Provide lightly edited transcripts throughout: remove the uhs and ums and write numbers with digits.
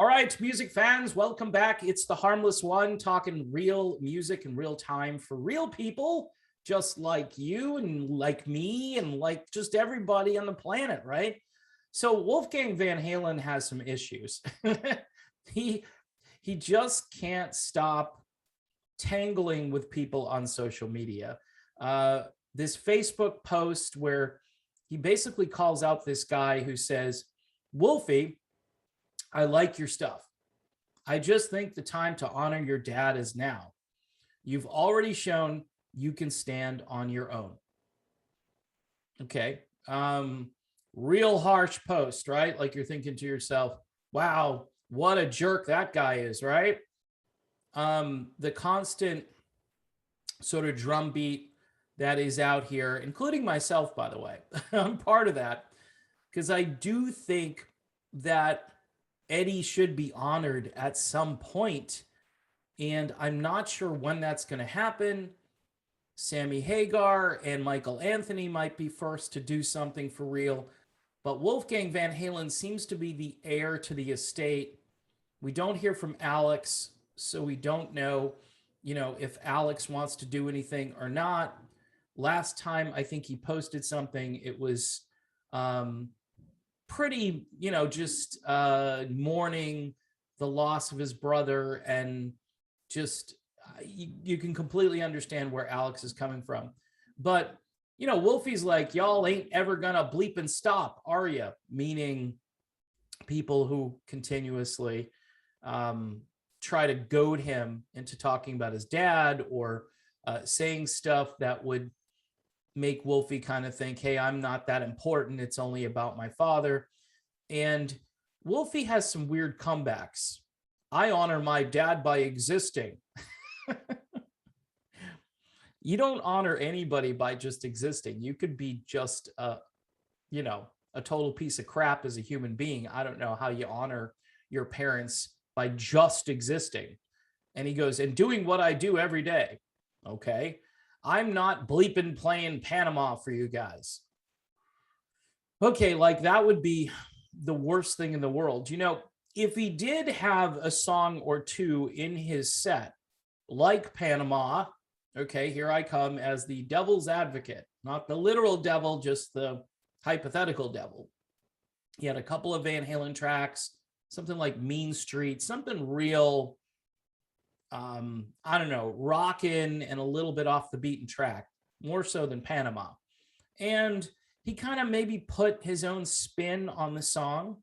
All right, music fans, welcome back. It's the Harmless One, talking real music in real time for real people, just like you and like me and like just everybody on the planet, right? So Wolfgang Van Halen has some issues. he he just can't stop tangling with people on social media. Uh, this Facebook post where he basically calls out this guy who says, "Wolfie, I like your stuff. I just think the time to honor your dad is now. You've already shown you can stand on your own." Okay. Real harsh post, right? Like you're thinking to yourself, wow, what a jerk that guy is, right? The constant sort of drumbeat that is out here, including myself, by the way. I'm part of that because I do think that Eddie should be honored at some point, and I'm not sure when that's going to happen. Sammy Hagar and Michael Anthony might be first to do something for real, but Wolfgang Van Halen seems to be the heir to the estate. We don't hear from Alex, so we don't know, if Alex wants to do anything or not. Last time I think he posted something, it was pretty, just mourning the loss of his brother, and just you can completely understand where Alex is coming from. But, Wolfie's like, y'all ain't ever gonna bleep and stop, are you? Meaning people who continuously try to goad him into talking about his dad or saying stuff that would make Wolfie kind of think, hey, I'm not that important. It's only about my father. And Wolfie has some weird comebacks. I honor my dad by existing. You don't honor anybody by just existing. You could be just a total piece of crap as a human being. I don't know how you honor your parents by just existing. And he goes, and doing what I do every day. Okay. I'm not bleeping playing Panama for you guys. Okay, like that would be the worst thing in the world. If he did have a song or two in his set, like Panama, okay, here I come as the devil's advocate, not the literal devil, just the hypothetical devil. He had a couple of Van Halen tracks, something like Mean Street, something real, I don't know, rockin' and a little bit off the beaten track, more so than Panama. And he kind of maybe put his own spin on the song,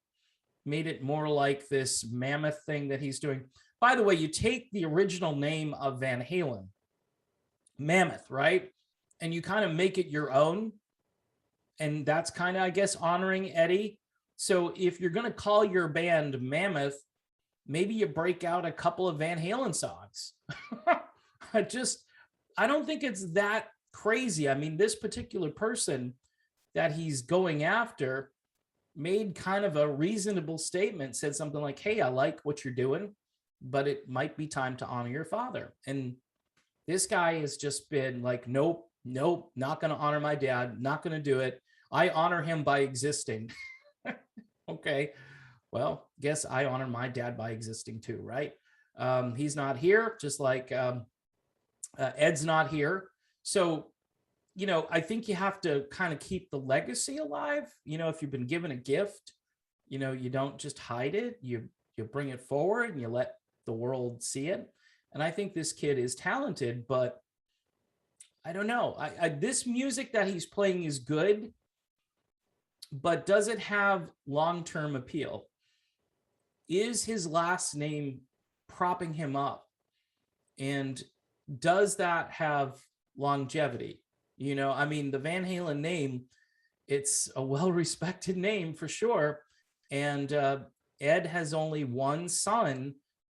made it more like this mammoth thing that he's doing. By the way, you take the original name of Van Halen, Mammoth, right? And you kind of make it your own. And that's kind of, I guess, honoring Eddie. So if you're going to call your band Mammoth, maybe you break out a couple of Van Halen songs. I don't think it's that crazy. I mean, this particular person that he's going after made kind of a reasonable statement, said something like, hey, I like what you're doing, but it might be time to honor your father. And this guy has just been like, nope, not going to honor my dad, not going to do it. I honor him by existing. Okay, well, guess I honor my dad by existing too, right? He's not here, just like Ed's not here. So, I think you have to kind of keep the legacy alive. If you've been given a gift, you don't just hide it. You bring it forward and you let the world see it. And I think this kid is talented, but I don't know. This music that he's playing is good, but does it have long-term appeal? Is his last name propping him up? And does that have longevity? I mean, the Van Halen name, it's a well-respected name for sure. And Ed has only one son.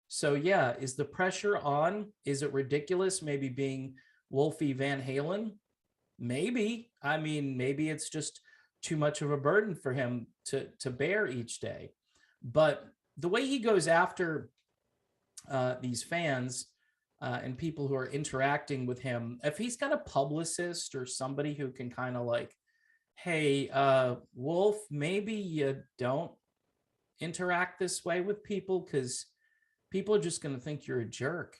So yeah, is the pressure on? Is it ridiculous maybe being Wolfie Van Halen? Maybe. I mean, maybe it's just too much of a burden for him to bear each day. But the way he goes after these fans and people who are interacting with him, if he's got a publicist or somebody who can kind of like, hey, Wolf, maybe you don't interact this way with people, because people are just going to think you're a jerk.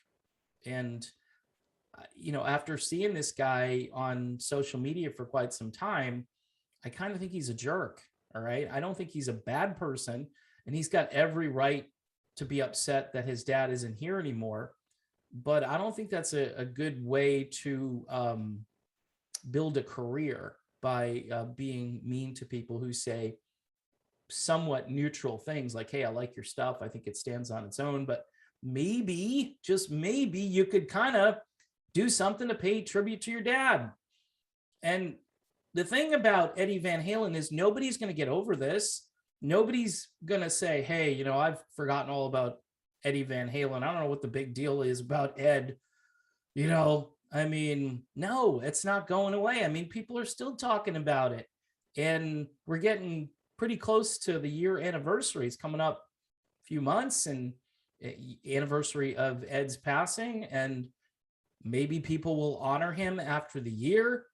And after seeing this guy on social media for quite some time, I kind of think he's a jerk. All right. I don't think he's a bad person. And he's got every right to be upset that his dad isn't here anymore. But I don't think that's a good way to build a career, by being mean to people who say somewhat neutral things like, hey, I like your stuff, I think it stands on its own, but maybe, just maybe, you could kind of do something to pay tribute to your dad. And the thing about Eddie Van Halen is nobody's going to get over this. Nobody's going to say, hey, I've forgotten all about Eddie Van Halen. I don't know what the big deal is about Ed. I mean, no, it's not going away. I mean, people are still talking about it. And we're getting pretty close to the year anniversary. It's coming up a few months, and anniversary of Ed's passing. And maybe people will honor him after the year.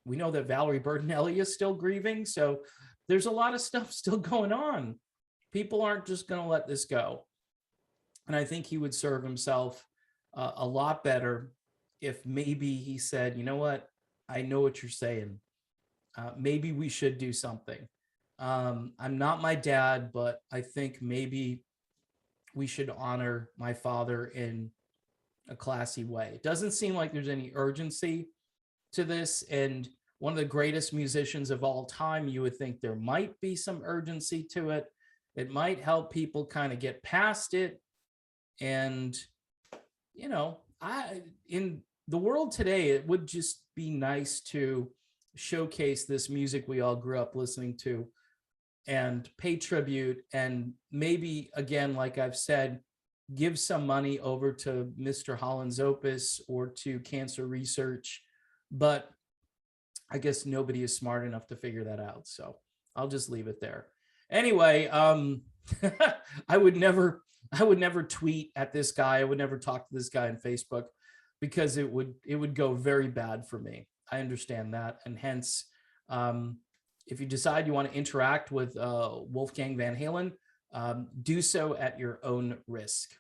We know that Valerie Bertinelli is still grieving. So there's a lot of stuff still going on. People aren't just going to let this go. And I think he would serve himself a lot better if maybe he said, you know what, I know what you're saying. Maybe we should do something. I'm not my dad, but I think maybe we should honor my father in a classy way. It doesn't seem like there's any urgency to this. And one of the greatest musicians of all time, you would think there might be some urgency to it. It might help people kind of get past it. And, in the world today, it would just be nice to showcase this music we all grew up listening to and pay tribute. And maybe, again, like I've said, give some money over to Mr. Holland's Opus or to cancer research. But I guess nobody is smart enough to figure that out. So I'll just leave it there. Anyway, I would never tweet at this guy. I would never talk to this guy on Facebook, because it would go very bad for me. I understand that. And hence, if you decide you want to interact with Wolfgang Van Halen, do so at your own risk.